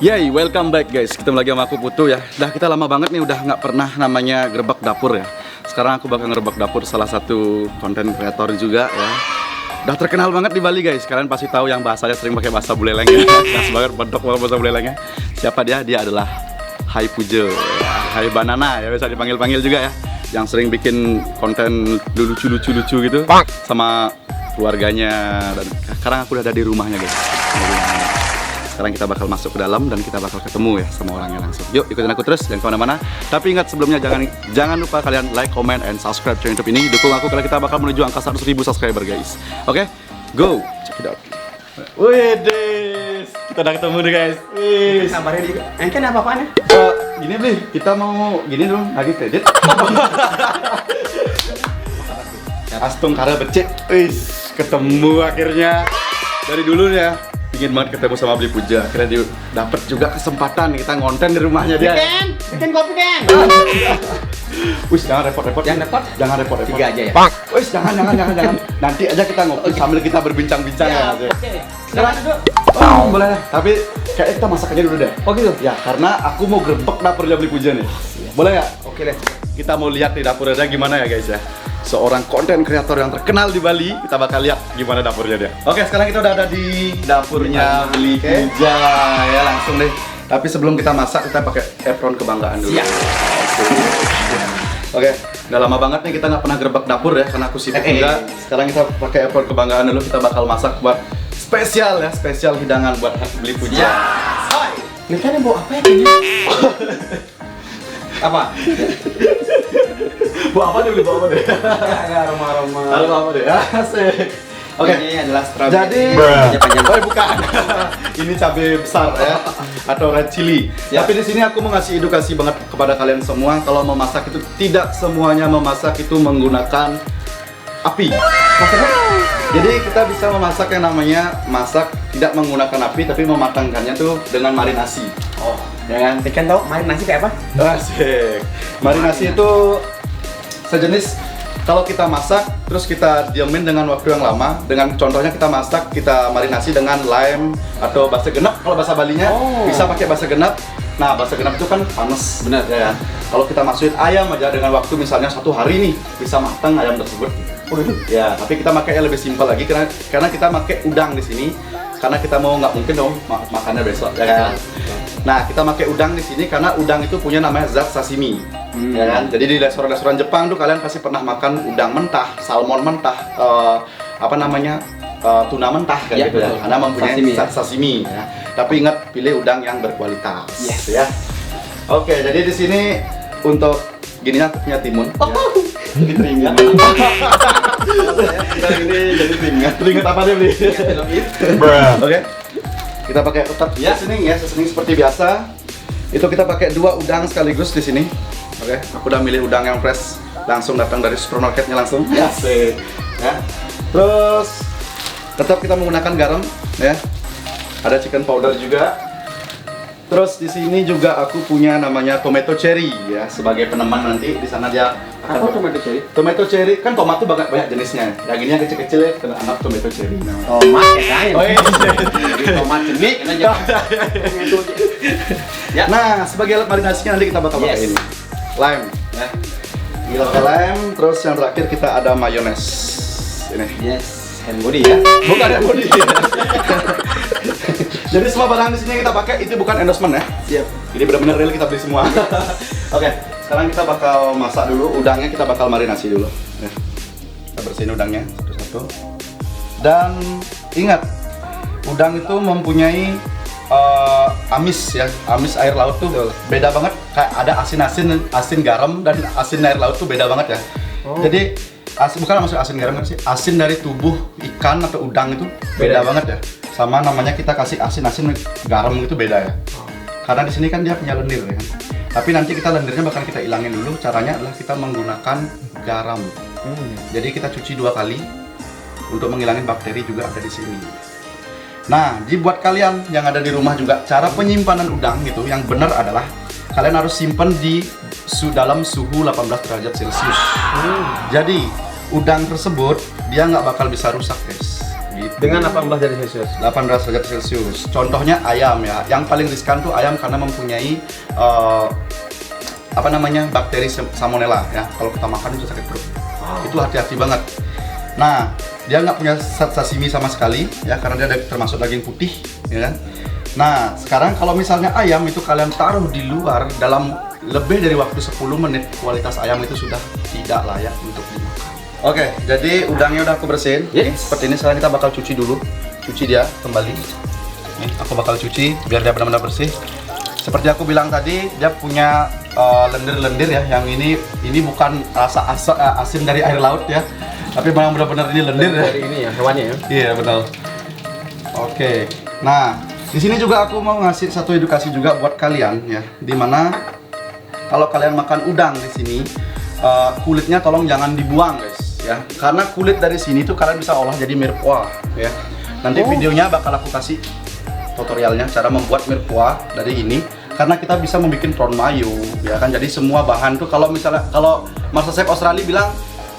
Yay, welcome back guys. Ketemu lagi sama aku Putu ya. Kita lama banget nih udah nggak pernah namanya gerbek dapur ya. Sekarang aku bakal ngerebek dapur salah satu konten kreator juga ya. Udah terkenal banget di Bali guys. Kalian pasti tahu yang bahasanya sering pakai bahasa Buleleng ya. Khas banget bentuk bahasa Bulelengnya. Siapa dia? Dia adalah Hai Pujo, ya. Hai Banana ya, bisa dipanggil-panggil juga ya. Yang sering bikin konten lucu-lucu gitu sama keluarganya. Dan sekarang aku udah ada di rumahnya guys. Sekarang kita bakal masuk ke dalam dan kita bakal ketemu ya sama orangnya langsung. Yuk ikutin aku terus, jangan kemana-mana. Tapi ingat sebelumnya jangan lupa kalian like, comment, and subscribe channel YouTube ini. Dukung aku karena kita bakal menuju angka 100.000 subscriber guys. Oke, go check it out. Wih des, kita udah ketemu nih guys. Wih, kabarnya di kan apa-apaan ya? Gini beli, kita mau gini dong, lagi kredit. Astung karena becek. Wih, ketemu akhirnya. Dari dulu ya. Ingin banget ketemu sama Beli Puja, akhirnya dia dapat juga kesempatan kita ngonten di rumahnya dia. Bikin kopi kan? Wis jangan repot-repot. Jangan repot? Jangan repot-repot. 3 aja ya? Wis jangan. Nanti aja kita ngopi sambil kita berbincang-bincang ya. Oke. Sekarang duduk. Oh, boleh. Tapi kayaknya kita masak aja dulu deh. Oh gitu? Ya, karena aku mau gerbek dapurnya Beli Puja nih. Boleh ya? Oke deh. Kita mau lihat di dapurnya gimana ya guys ya. Seorang konten kreator yang terkenal di Bali, kita bakal lihat gimana dapurnya dia. Oke, sekarang kita udah ada di dapurnya Beli Puja ya, langsung deh. Tapi sebelum kita masak, kita pakai apron kebanggaan dulu. Siap. Oke, udah lama banget nih kita nggak pernah gerbek dapur ya, karena aku sibuk juga. Sekarang kita pakai apron kebanggaan dulu, kita bakal masak buat spesial ya, spesial hidangan buat Beli Puja. Hai. Ini kan yang bawa apa ya kayaknya? Apa? Bawa apa nih, bawa apa deh? Ada aroma-aroma. Halo apa deh? Asik. Oke. Ini adalah strawberry. Jadi, panjang. oh bukan. Ini cabai besar ya, atau red chili. Ya. Tapi di sini aku mau ngasih edukasi banget kepada kalian semua. Kalau memasak itu tidak semuanya memasak itu menggunakan api. Maksudnya? Jadi kita bisa memasak yang namanya masak tidak menggunakan api, tapi mematangkannya tuh dengan marinasi. Oh, Ya kan? ikan tahu marinasi kayak apa? Asik. Marinasi itu sejenis kalau kita masak terus kita diamin dengan waktu yang lama. Dengan contohnya kita masak, kita marinasi dengan lime atau basa genep kalau bahasa Balinya. Bisa pakai basa genep. Nah, basa genep itu kan panas. Benar. Ya. Kalau kita masukin ayam aja dengan waktu misalnya 1 hari nih bisa matang ayam tersebut. Oh itu? Ya, tapi kita makanya lebih simpel lagi karena kita pakai udang di sini. Karena kita mau nggak mungkin dong makannya besok ya kan. Nah, kita pakai udang di sini karena udang itu punya namanya zat sashimi. Ya kan? Jadi di restoran-restoran Jepang tuh kalian pasti pernah makan udang mentah, salmon mentah, tuna mentah kayak Ya, gitu ya. betul. Karena mempunyai Sashimi, zat sashimi ya. Tapi ingat pilih udang yang berkualitas ya. Oke, jadi di sini untuk gininya aku punya timun. Ini teringat. Ini jadi teringat. Teringat apa dia beli? Oke. Kita pakai tetap seasoning seperti biasa. Itu kita pakai 2 udang sekaligus di sini. Oke, aku udah milih udang yang fresh, langsung datang dari supermarketnya langsung. Asik. Ya. Terus tetap kita menggunakan garam ya. Ada chicken powder juga. Terus di sini juga aku punya namanya tomato cherry ya, sebagai peneman nanti di sana dia Apa tomato cherry? Tomato cherry kan tomat tuh banyak jenisnya. Yang ini yang kecil-kecil ya, anak tomato cherry namanya. Tomat ya kan? Oh iya. Tomat jenik kan aja. Ya. Nah, sebagai alat marinasinya nanti kita bakal pakai ini. Lime ya. Kita pakai lime, terus yang terakhir kita ada mayones. Ini. Yes, hand body ya. Bukan yang body. Jadi semua barang di sini yang kita pakai itu bukan endorsement ya. Siap. Ini benar-benar real kita beli semua. Oke, sekarang kita bakal masak dulu. Udangnya kita bakal marinasi dulu. Ya. Kita bersihin udangnya satu-satu. Dan ingat, udang itu mempunyai amis ya. Amis air laut tuh beda banget. Kayak ada asin garam dan asin air laut tuh beda banget ya. Jadi bukan maksud asin garam kan sih. Asin dari tubuh ikan atau udang itu beda banget ya. Sama namanya kita kasih asin garam itu beda ya. Karena di sini kan dia punya lendir ya kan. Tapi nanti kita lendirnya bakal kita ilangin dulu. Caranya adalah kita menggunakan garam. Jadi kita cuci 2 kali untuk menghilangin bakteri juga ada di sini. Nah, buat kalian yang ada di rumah juga, cara penyimpanan udang gitu yang benar adalah kalian harus simpan di dalam suhu 18 derajat Celcius. Jadi udang tersebut dia nggak bakal bisa rusak guys. Gitu. Dengan 18 derajat Celcius. 18 derajat Celcius. Contohnya ayam ya. Yang paling riskan tuh ayam karena mempunyai bakteri salmonella ya. Kalau kita makan itu sakit perut. Itu hati-hati banget. Nah, dia nggak punya zat sashimi sama sekali ya karena dia termasuk daging putih ya kan. Nah, sekarang kalau misalnya ayam itu kalian taruh di luar dalam lebih dari waktu 10 menit, kualitas ayam itu sudah tidak layak untuk dimakan. Oke, jadi udangnya udah aku bersihin. Yes. Seperti ini, sekarang kita bakal cuci dulu. Cuci dia kembali. Nih, aku bakal cuci biar dia benar-benar bersih. Seperti aku bilang tadi, dia punya lendir-lendir ya. Yang ini bukan rasa asin dari air laut ya. Tapi memang benar-benar ini lendir ya. Dari ini ya, hewannya ya. Iya, betul. Oke. Nah, di sini juga aku mau ngasih satu edukasi juga buat kalian ya. Dimana kalau kalian makan udang di sini, kulitnya tolong jangan dibuang guys ya. Karena kulit dari sini tuh kalian bisa olah jadi mirepoix ya. Nanti videonya bakal aku kasih tutorialnya cara membuat mirepoix dari ini. Karena kita bisa membuat prawn mayo ya kan. Jadi semua bahan tuh kalau Master Chef Australia bilang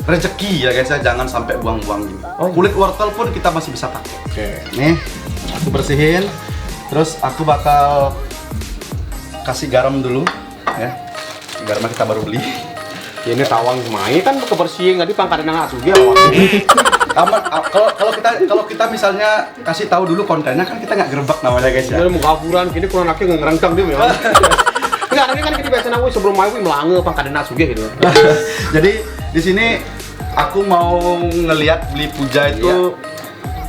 rezeki ya guys ya, jangan sampai buang-buang gini. Kulit wortel pun kita masih bisa pakai. Oke, nih aku bersihin. Terus aku bakal kasih garam dulu ya. Garamnya kita baru beli. Ya, ini tawang main kan kebersihin tadi pangkat nang asugi Aman. Kalau kita misalnya kasih tahu dulu kontennya kan kita nggak gerebek namanya guys ya. Ini mau kaburan gini kurang laki ngerengkang dia ya. Enggak, tadi kan kita biasa nawi sebelum main melange pangkat nang asugi gitu. Jadi di sini aku mau ngelihat Beli Puja itu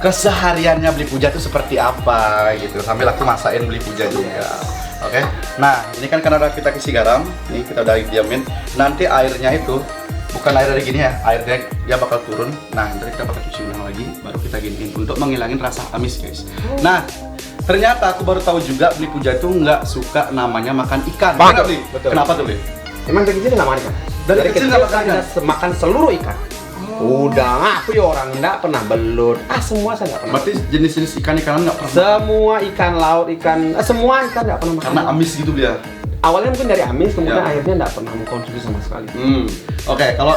kesehariannya Beli Puja itu seperti apa gitu. Sambil aku masakin Beli Puja juga. Oke. Nah, ini kan karena kita kasih garam, nih kita udah diamin. Nanti airnya itu bukan air dari gini ya, airnya dia bakal turun. Nah, nanti kita bakal cuci ulang lagi, baru kita giniin untuk menghilangin rasa amis guys. Nah, ternyata aku baru tahu juga Beli Puja itu nggak suka namanya makan ikan. Benar, Bli? Betul. Kenapa tuh, Bli? Emang dari kecil nggak makan ikan? Dari kecil nggak makan ikan? Makan seluruh ikan. Udah, aku ya orang nggak pernah belut. Semua saya nggak pernah. Berarti jenis-jenis ikan-ikanan nggak pernah? Semua ikan laut, semua ikan nggak pernah makan. Karena amis gitu dia. Awalnya mungkin dari amis, kemudian Ya. akhirnya nggak pernah mengkonsumsi sama sekali. Oke, kalau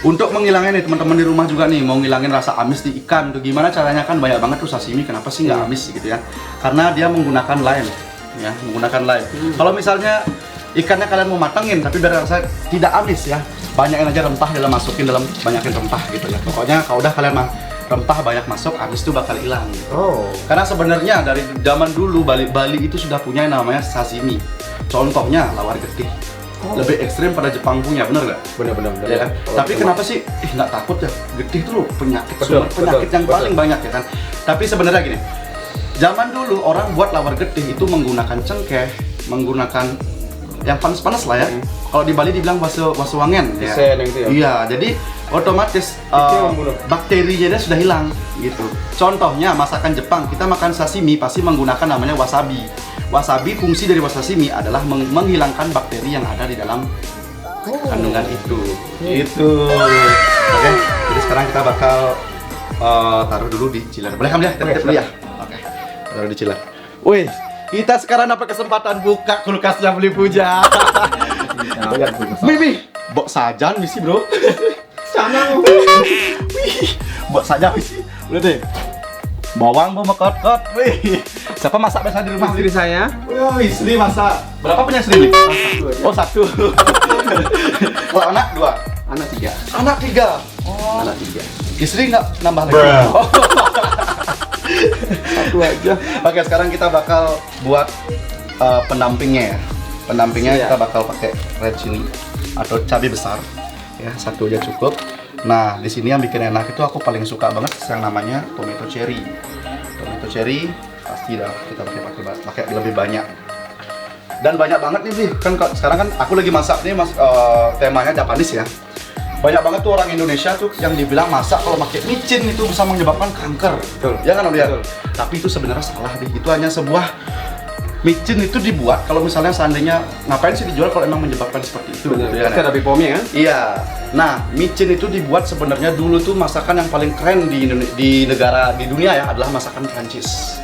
untuk menghilangin nih teman-teman di rumah juga nih mau ngilangin rasa amis di ikan tuh gimana caranya, kan banyak banget tuh sashimi kenapa sih nggak amis gitu ya? Karena dia menggunakan lime ya, menggunakan lime. Kalau misalnya ikannya kalian mau matangin tapi biar rasa tidak amis ya, banyakin aja rempah masukin dalam banyakin rempah gitu ya. Pokoknya kalau udah kalian rempah banyak masuk, amis itu bakal hilang gitu. Karena sebenarnya dari zaman dulu Bali itu sudah punya yang namanya sashimi. Contohnya lawar getih. Lebih ekstrim pada Jepang punya, bener nggak? Bener. Ya kan? Tapi kenapa sih nggak takut ya? Getih itu loh penyakit, Betul, penyakit betul, yang paling banyak ya kan. Tapi sebenarnya gini, zaman dulu orang buat lawar getih itu menggunakan cengkeh, menggunakan yang panas-panas lah ya. Kalau di Bali dibilang wasuwangen ya. Isen yang itu ya? Iya, jadi otomatis yang membunuh. bakterinya dia sudah hilang gitu. Contohnya masakan Jepang, kita makan sashimi pasti menggunakan namanya wasabi. Wasabi, fungsi dari wasashimi adalah menghilangkan bakteri yang ada di dalam kandungan itu. Gitu. Oke, jadi sekarang kita bakal taruh dulu di chiller. Boleh Kam ya? Titip dulu ya. Oke. Taruh di chiller. Wih, kita sekarang dapat kesempatan buka kulkasnya Beli Puja. Mimi, bok saja misi bro. Sana. Wih, bok saja misi. Udah deh. Bawang mau mekot-kot. Wih, siapa masak biasa di rumah? Istri saya. Wih, istri masak. Berapa punya istri nih? Oh, satu. Kalau anak dua. Anak 3. Anak tiga. Oh. Anak 3. Istri nggak nambah lagi? Oh. Satu aja. Oke, sekarang kita bakal buat pendampingnya ya. Pendampingnya Iya. kita bakal pakai red chili atau cabai besar. Ya, satu aja cukup. Nah, di sini yang bikin enak itu aku paling suka banget yang namanya tomato cherry. Tomato cherry pasti dah kita pakai lebih banyak. Dan banyak banget nih sih. Kan sekarang kan aku lagi masak nih temanya Japanese ya. Banyak banget tuh orang Indonesia tuh yang dibilang masak kalau pakai micin itu bisa menyebabkan kanker. Betul. Ya kan Om Dian? Betul. Tapi itu sebenarnya salah deh. Itu hanya sebuah micin itu dibuat kalau misalnya seandainya ngapain sih dijual kalau emang menyebabkan seperti itu. Benar. Ya, Pasti ada BPOM-nya kan? iya. Nah, micin itu dibuat sebenarnya dulu tuh masakan yang paling keren di dunia ya adalah masakan Prancis.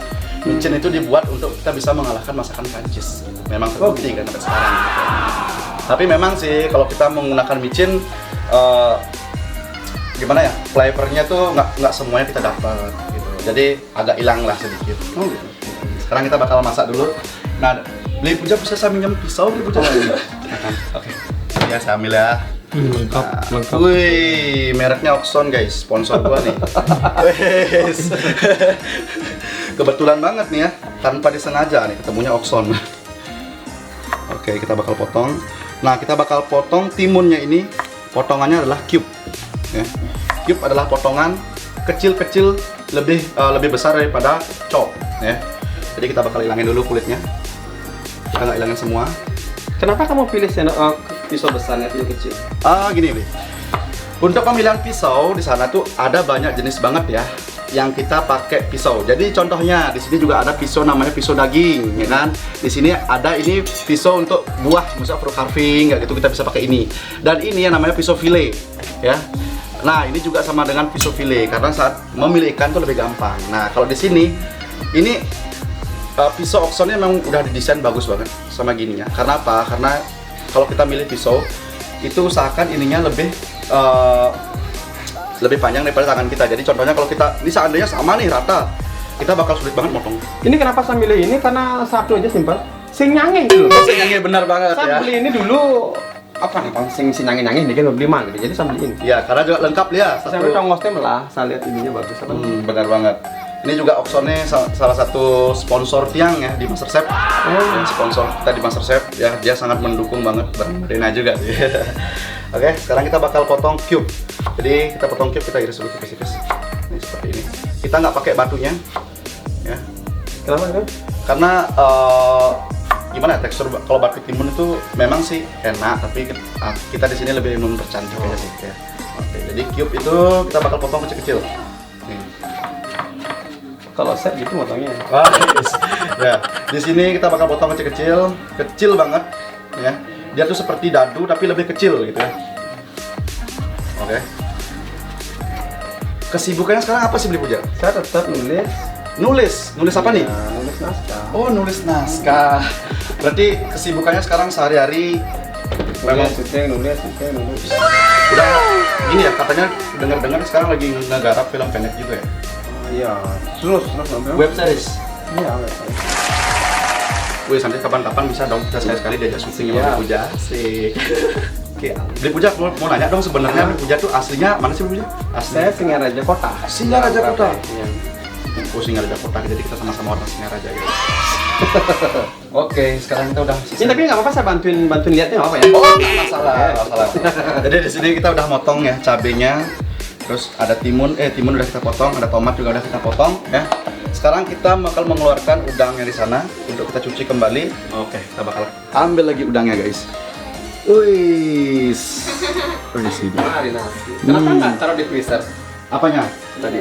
Micin itu dibuat untuk kita bisa mengalahkan masakan Prancis. Memang terbukti kan sampai sekarang gitu. Tapi memang sih kalau kita menggunakan micin gimana ya? Flavornya tuh nggak semuanya kita dapat gitu. jadi agak hilang lah sedikit. Oh gitu. Sekarang kita bakal masak dulu. Nah, beli Puja bisa saya minjem pisau beli Puja. Oke, ya saya ambil ya. Lengkap, Nah, lengkap. wih, mereknya Oxon guys, sponsor gua nih. Wes. Kebetulan banget nih ya, tanpa disengaja nih ketemunya Oxon. Oke, kita bakal potong. Nah, kita bakal potong timunnya ini. Potongannya adalah cube. Ya. Cube adalah potongan kecil-kecil lebih besar daripada chop. Ya. Jadi kita bakal hilangin dulu kulitnya. Kita nggak hilangin semua. Kenapa kamu pilih pisau besarnya pilih kecil? Gini nih. Untuk pemilihan pisau di sana tuh ada banyak jenis banget ya yang kita pakai pisau. Jadi contohnya di sini juga ada pisau namanya pisau daging, ya kan? Di sini ada ini pisau untuk buah, misalnya fruit carving, kayak gitu kita bisa pakai ini. Dan ini yang namanya pisau fillet, ya. Nah, ini juga sama dengan pisau fillet karena saat memilih ikan tuh lebih gampang. Nah, kalau di sini ini pisau Oxonnya memang udah didesain bagus banget sama gininya. Karena apa? Karena kalau kita milih pisau itu usahakan ininya lebih panjang daripada tangan kita. Jadi contohnya kalau kita ini seandainya sama nih rata, kita bakal sulit banget motong. Ini kenapa saya milih ini? Karena satu aja simpel. Sing nyange gitu. Yang benar banget Saya ya. beli ini dulu apa nih? Sing nyange ini kan beli mana gitu. Jadi saya beli ini. Ya, karena juga lengkap ya. Saya udah ngostem lah. Saya lihat ininya bagus. Benar banget. Ini juga Oxonnya salah satu sponsor Tiang ya di MasterChef. Ya, sponsor kita di MasterChef ya, dia sangat mendukung banget. Rena juga sih. Oke, sekarang kita bakal potong cube. Jadi kita potong cube, kita iris dulu tipis-tipis. Ini seperti ini. Kita nggak pakai batunya, ya. Kenapa kan? Karena gimana ya, tekstur kalau batu timun itu memang sih enak, tapi kita di sini lebih mempercantik aja sih. Ya. Oke, jadi cube itu kita bakal potong kecil-kecil. Nih. Kalau set gitu motongnya. Yes. Ya, di sini kita bakal potong kecil-kecil, kecil banget, ya. Dia tuh seperti dadu tapi lebih kecil gitu ya. Oke. Kesibukannya sekarang apa sih Beli Puja? Saya tetap nulis. Nulis apa nih? Ya, nulis naskah. Oh, nulis naskah. Berarti kesibukannya sekarang sehari-hari memang nulis. udah gini ya, katanya dengar-dengar sekarang lagi ngegarap film pendek juga ya. Iya. Terus Web series. Iya, web series. Wih, nanti kapan-kapan bisa dong kita sekali-sekali diajak syuting sama Iya. Beli Puja. Asik. Oke, Beli Puja mau nanya dong sebenarnya Beli Puja tuh aslinya mana sih Beli Puja? Saya Singaraja Kota. Singaraja Kota. Iya. Oh, Singaraja Kota, jadi kita sama-sama orang Singaraja gitu. Oke, sekarang kita udah Ini tapi nggak apa-apa, saya bantuin lihatnya nggak apa ya? Oh, nggak masalah. Jadi di sini kita udah motong ya cabenya. Terus ada timun udah kita potong, ada tomat juga udah kita potong ya. Sekarang kita bakal mengeluarkan udangnya di sana untuk kita cuci kembali. Oke, kita bakal ambil lagi udangnya, guys. Wih. Di sini. Marinasi. Kenapa nggak taruh di freezer Apanya? tadi?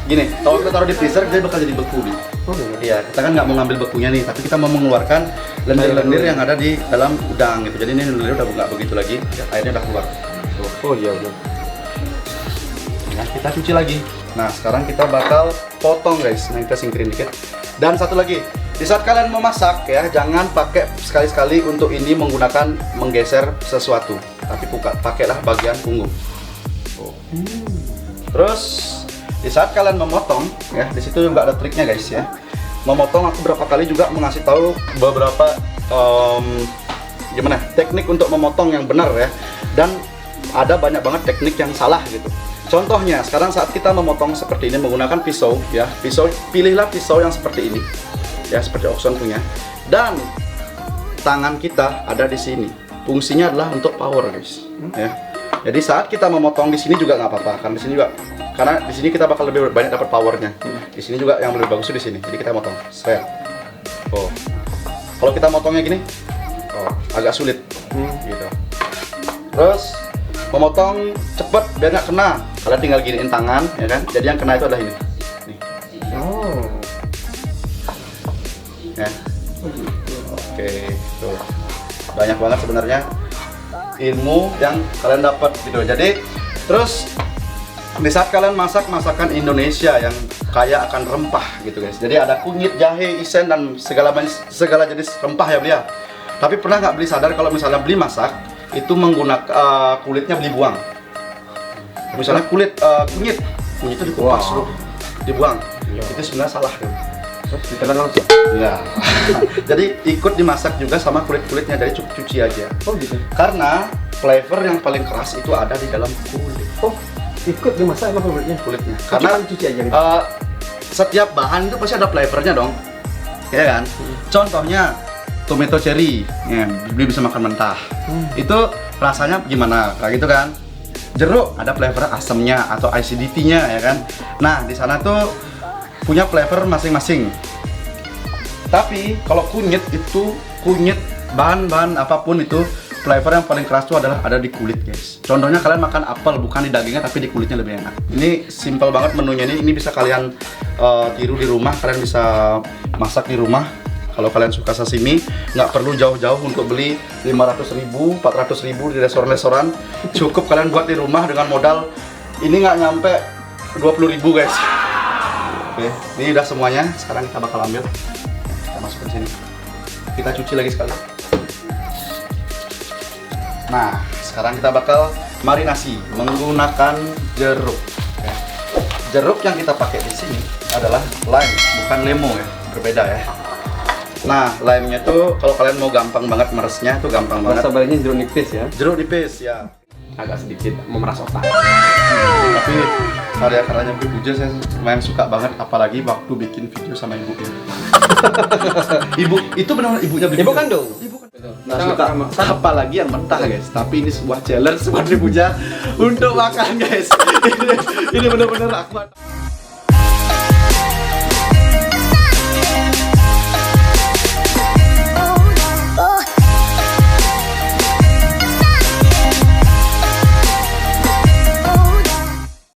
Gini, kalau kita taruh di freezer dia bakal jadi beku, Bi. Oh, iya. Iya, kita kan nggak mau ngambil bekunya nih, tapi kita mau mengeluarkan lendir-lendir yang ada di dalam udang gitu. Jadi ini lendir udah nggak begitu lagi, ya, airnya udah keluar. Tuh. Oh iya udah. Nah, kita cuci lagi. Nah, sekarang kita bakal potong, guys. Nah, kita singkirin dikit. Dan satu lagi, di saat kalian memasak ya, jangan pakai sekali-sekali untuk ini menggeser sesuatu, tapi pakailah bagian punggung. Oh. Terus di saat kalian memotong ya, di situ juga ada triknya, guys ya. Memotong aku berapa kali juga mengasih tahu beberapa gimana teknik untuk memotong yang benar ya. Dan ada banyak banget teknik yang salah gitu. Contohnya, sekarang saat kita memotong seperti ini menggunakan pisau ya, pilihlah pisau yang seperti ini. Ya, seperti Oxon punya. Dan tangan kita ada di sini. Fungsinya adalah untuk power, guys. Ya. Jadi saat kita memotong di sini juga nggak apa-apa, karena di sini kita bakal lebih banyak dapat powernya. Di sini juga yang lebih bagus di sini. Jadi kita motong. Set. Oh. Kalau kita motongnya gini, agak sulit. Gitu. Terus memotong cepet biar nggak kena. Kalian tinggal giniin tangan, ya kan? Jadi yang kena itu adalah ini. Nih. Oh. Ya. Oke, tuh. Banyak banget sebenarnya ilmu yang kalian dapat gitu. Jadi terus di saat kalian masak masakan Indonesia yang kaya akan rempah gitu, guys. Jadi ada kunyit, jahe, isen dan segala jenis rempah ya, Beli ya. Tapi pernah nggak Beli sadar kalau misalnya Beli masak itu menggunakan kulitnya Beli buang. Misalnya kunyit kunyit itu dikupas Wow. dulu, dibuang. Iya. Itu sebenarnya salah tuh. Ditelan langsung. Ya. Jadi ikut dimasak juga sama kulit-kulitnya, dari cuci aja. Oh gitu. Karena flavor yang paling keras itu ada di dalam kulit. Oh, ikut dimasak apa kulitnya? Kulitnya. Karena Karena cuci aja gitu. setiap bahan itu pasti ada flavornya dong, ya kan? Contohnya tomato cherry, ya, beli bisa makan mentah. Itu rasanya gimana? Kayak gitu kan? Jeruk ada flavor asamnya atau acidity-nya, ya kan? Nah di sana tuh punya flavor masing-masing. Tapi kalau kunyit itu bahan-bahan apapun itu flavor yang paling keras itu adalah ada di kulit, guys. Contohnya kalian makan apel bukan di dagingnya tapi di kulitnya lebih enak. Ini simple banget menunya ini bisa kalian tiru di rumah, kalian bisa masak di rumah. Kalau kalian suka sashimi, nggak perlu jauh-jauh untuk beli 500.000, 400.000 di restoran-restoran. Cukup kalian buat di rumah dengan modal ini nggak nyampe 20.000, guys. Oke, ini udah semuanya. Sekarang kita bakal ambil, kita masukin sini. Kita cuci lagi sekali. Nah, sekarang kita bakal marinasi menggunakan jeruk. Oke. Jeruk yang kita pakai di sini adalah lime, bukan lemo ya, berbeda ya. Nah, lime-nya tuh kalau kalian mau gampang banget meresnya tuh gampang banget. Rasa baliknya jeruk nipis ya. Jeruk nipis ya. Agak sedikit memeras otak. Tapi karya-karyanya Bu Puja saya lumayan suka banget, apalagi waktu bikin video sama ibunya. Ibu itu benar ibunya bikin. Ibu kandung. Ibu kan. Nah, Nah, suka apalagi yang mentah, guys. Tapi ini sebuah challenge buat Bu Puja untuk makan, guys. Ini benar-benar aku